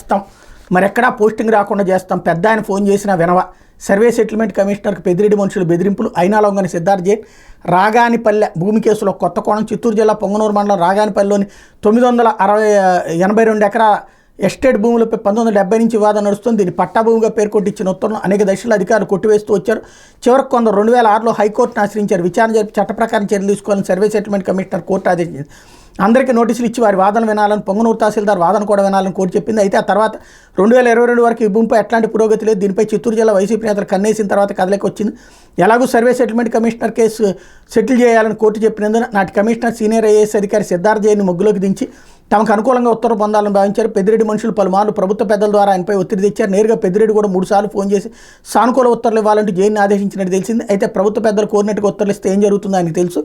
చేస్తాం, మరెక్కడా పోస్టింగ్ రాకుండా చేస్తాం, పెద్ద ఆయన ఫోన్ చేసినా వినవా, సర్వే సెటిల్మెంట్ కమిషనర్కి పెద్దిరెడ్డి మనుషులు బెదిరింపులు, అయినా లొంగని సిద్ధార్థ్ జైన్, రాగానిపల్లె భూమి కేసులో కొత్త కోణం, చిత్తూరు జిల్లా పొంగనూరు మండలం రాగానిపల్లిలోని 982 ఎకరాల ఎస్టేట్ భూములపై 1970 నుంచి వివాదం నడుస్తుంది. దీన్ని పట్టాభూమిగా పేర్కొట్టించిన ఉత్తర్వులను అనేక దశలో అధికారులు కొట్టివేస్తూ వచ్చారు. చివరికి కొందరు 2006లో హైకోర్టును ఆశ్రయించారు. విచారణ జరిపి చట్ట ప్రకారం చర్యలు తీసుకోవాలని సర్వే సెటిల్మెంట్ కమిషనర్ కోర్టు ఆదేశించింది. అందరికీ నోటీసులు ఇచ్చి వారి వాదన వినాలని, పొంగనూరు తహసీల్దార్ వాదన కూడా వినాలని కోర్టు చెప్పింది. అయితే ఆ తర్వాత 2022 వరకు ఈ భూమిపై ఎట్లాంటి పురోగతి లేదు. దీనిపై చిత్తూరు జిల్లా వైసీపీ నేతలు కన్నేసిన తర్వాత కదలికి వచ్చింది. ఎలాగూ survey settlement commissioner case settle చేయాలని కోర్టు చెప్పినందున నాటి కమిషనర్ సీనియర్ ఐఏఎస్ అధికారి సిద్ధార్థ్ జైన్ మొగ్గులోకి దించి తమకు అనుకూలంగా ఉత్తర్వు పొందాలని భావించారు. పెద్దిరెడ్డి మనుషులు పలుమార్లు ప్రభుత్వ పెద్దల ద్వారా ఆయనపై ఒత్తిడి తెచ్చారు. నేరుగా పెద్దిరెడ్డి కూడా 3 సార్లు ఫోన్ చేసి సానుకూల ఉత్తర్వులు ఇవ్వాలంటూ జైన్ని ఆదేశించినట్టు తెలిసింది. అయితే ప్రభుత్వ పెద్దలు కోరినట్టుగా ఉత్తర్వులు ఇస్తే ఏం జరుగుతుందో ఆయనకు తెలుసు.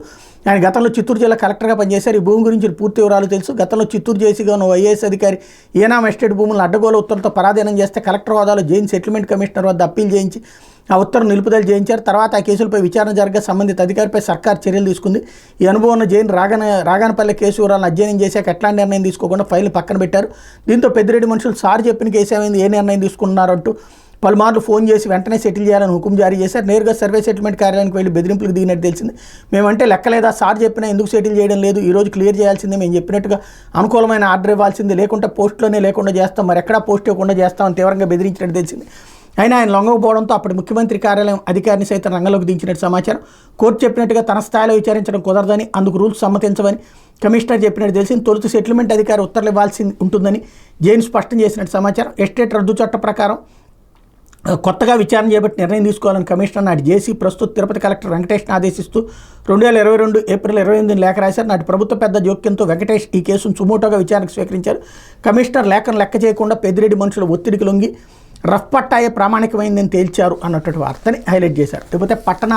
ఆయన గతంలో చిత్తూరు జిల్లా కలెక్టర్గా పనిచేశారు. ఈ భూమి గురించి పూర్తి వివరాలు తెలుసు. గతంలో చిత్తూరు జేసీగా ఉన్న ఐఏఎస్ అధికారి ఏనాం ఎస్టేట్ భూములను అడ్డగోలు ఉత్తర్వులతో పరాధీనం చేస్తే కలెక్టర్ హోదాలో జైన్ సెటిల్మెంట్ కమిషనర్ వద్ద అప్పీల్ చేయించి ఆ ఉత్తర్వు నిలుపుదల చేయించారు. తర్వాత ఆ కేసులపై విచారణ జరగగా సంబంధిత అధికారిపై సర్కార్ చర్యలు తీసుకుంది. ఈ అనుభవం ఉన్న జైన్ రాగానపల్లి కేసు వివరాలను అధ్యయనం చేశాక ఎట్లాంటి నిర్ణయం తీసుకోకుండా ఫైల్ని పక్కన పెట్టారు. దీంతో పెద్దిరెడ్డి మనుషులు సార్ చెప్పిన కేసు ఏమైంది, ఏ నిర్ణయం తీసుకున్నారంటూ పలుమార్లు ఫోన్ చేసి వెంటనే సెటిల్ చేయాలని హుకుం జారీ చేశారు. నేరుగా సర్వే సెటిల్మెంట్ కార్యాలయానికి వెళ్ళి బెదిరింపులకు దిగినట్టు తెలిసింది. మేమంటే లెక్కలేదా, సార్ చెప్పినా ఎందుకు సెటిల్ చేయడం లేదు, ఈరోజు క్లియర్ చేయాల్సిందే, మేము చెప్పినట్టుగా అనుకూలమైన ఆర్డర్ ఇవ్వాల్సిందే, లేకుంటే పోస్టులోనే లేకుండా చేస్తాం, మరి ఎక్కడా పోస్ట్ ఇవ్వకుండా చేస్తామని తీవ్రంగా బెదిరించినట్టు తెలిసింది. అయినా ఆయన లొంగకపోవడంతో అప్పటి ముఖ్యమంత్రి కార్యాలయం అధికారిని సైతం రంగంలోకి దించినట్టు సమాచారం. కోర్టు చెప్పినట్టుగా తన స్థాయిలో విచారించడం కుదరదని, అందుకు రూల్స్ సమ్మతించవని కమిషనర్ చెప్పినట్టు తెలిసింది. తొలుత సెటిల్మెంట్ అధికారి ఉత్తర్వులు ఇవ్వాల్సి ఉంటుందని జైన్ స్పష్టం చేసినట్టు సమాచారం. ఎస్టేట్ రద్దు చట్ట ప్రకారం కొత్తగా విచారణ చేపట్టి నిర్ణయం తీసుకోవాలని కమిషనర్ నాటి జేసీ ప్రస్తుత తిరుపతి కలెక్టర్ వెంకటేష్ని ఆదేశిస్తూ 2022 ఏప్రిల్ 28 లేఖ రాశారు. నాటి ప్రభుత్వ పెద్ద జోక్యంతో వెంకటేష్ ఈ కేసును సుమోటోగా విచారణకు స్వీకరించారు. కమిషనర్ లేఖను లెక్క చేయకుండా పెద్దిరెడ్డి మనుషుల ఒత్తిడికి లొంగి రఫ్ పట్టాయే ప్రామాణికమైందని తేల్చారు అన్నటువంటి వార్తని హైలైట్ చేశారు. లేకపోతే పట్టణ